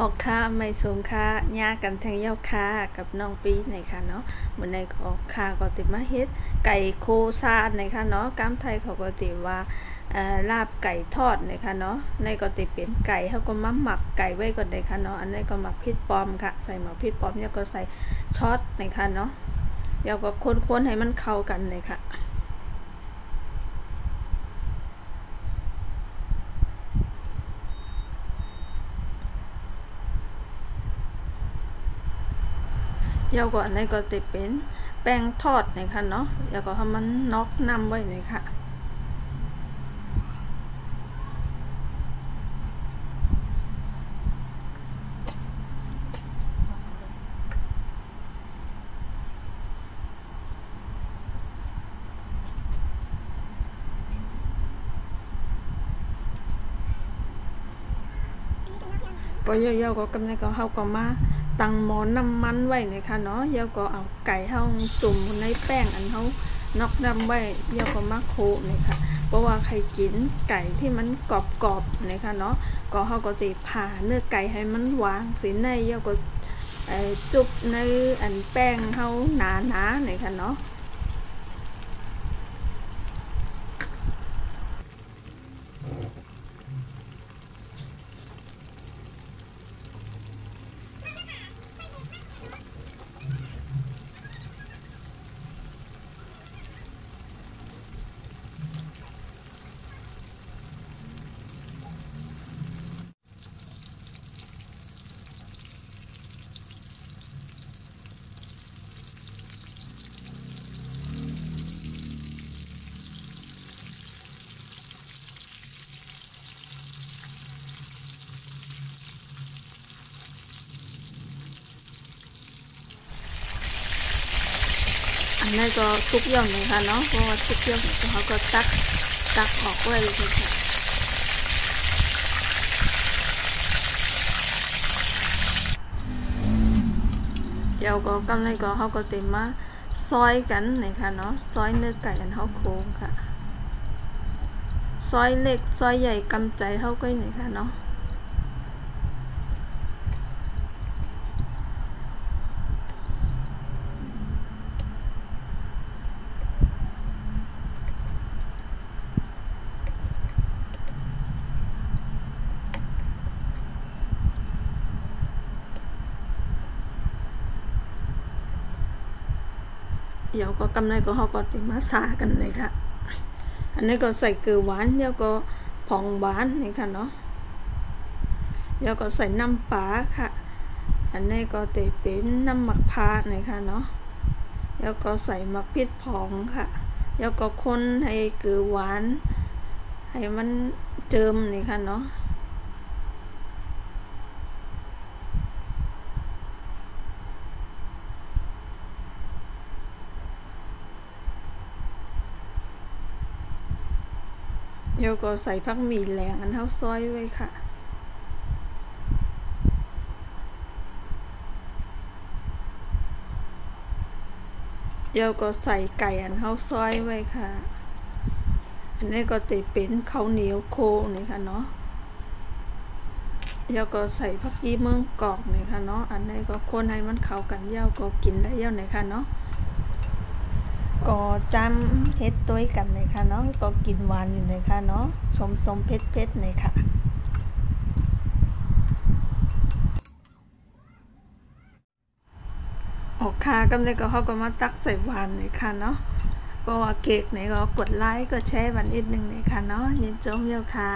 ออกค่าไม่สูงค่าญากันแทงเย้าค่ากับน้องปีในค่ะเนาะเหมือนในออกค่าก็ติมาเฮ็ดไก่โคซาในค่ะเนาะกามไทยเขาก็ติว่าลาบไก่ทอดในค่ะเนาะในก็ติเป็นไก่เขาก็มาหมักไก่ไว้ก่อนในค่ะเนาะอันนี้ก็หมักพริกปอมค่ะใส่หมักพริกปอมแล้วก็ใส่ช็อตในค่ะเนาะแล้วก็คนๆให้มันเข้ากันเลยค่ะเดี๋ยวก่อนในก็ติเป็นแป้งทอดนะคะเนาะแล้วก็ทำมันน็อกน้ำไว้เลยค่ะพอเยอะๆก็กำลังก็เฮาก็มาตั้งหม้อน้ำมันไว้นะคะเนาะเดี๋ยวก็เอาไก่เฮาจุ่มในแป้งอันเฮานอกน้ำไว้เดี๋ยวก็มาโขลกนะคะเพราะว่าใครกินไก่ที่มันกรอบๆนะคะเนาะก็เฮาก็สิผ่าเนื้อไก่ให้มันหวานสิในเดี๋ยวก็จุบในอันแป้งเฮาหนาๆนะคะเนาะอันนั้นก็ทุกอย่างเลยค่ะเนาะเพราะว่าทุกอย่างเขาก็ตักออกไว้เลยค่ะเดี๋ยวก็กำลังก็เขาก็เต็มมาซอยกันนะคะเนาะซอยเนื้อไก่อันเขาโค้งค่ะซอยเล็กซอยใหญ่กำใจเท่ากันนะคะเนาะเดี๋ยวก็กำไรก็เขาก็ติมาซากันเลยค่ะอันนี้ก็ใส่เกลือหวานเดี๋ยวก็ผงหวานนี่ค่ะเนาะเดี๋ยวก็ใส่น้ำปลาค่ะอันนี้ก็ติเป็นน้ำหมักพาดนี่ค่ะเนาะแล้วก็ใส่มะพริกผงค่ะแล้วก็คนให้เกลือหวานให้มันเจิมนี่ค่ะเนาะเดี๋ยวก็ใส่ผักหมี่แหลงอันเท่าซอยไว้ค่ะเดี๋ยวก็ใส่ไก่อันเท่าซอยไว้ค่ะอันนี้ก็ติเป็นข้าวเหนียวโคนี่ค่ะเนาะเดี๋ยวก็ใส่ผักชีเมืองกอกนี่ค่ะเนาะอันนี้ก็คนให้มันเข้ากันเดี๋ยวก็กินได้เดี๋ยวนี่ค่ะเนาะก็จำเฮ็ดตัวกันเลยค่ะเนาะก็กินหวานอยู่เลยค่ะเนาะสมเผ็ดเลยค่ะออกค่ะกำลังก็เขาก็มาตักใส่หวานเลยค่ะเนาะเพราะว่าเค้กเนี่ยก็กดไลค์ก็แชร์วันนิดนึงเลยค่ะเนาะยินจมเยอะค่ะ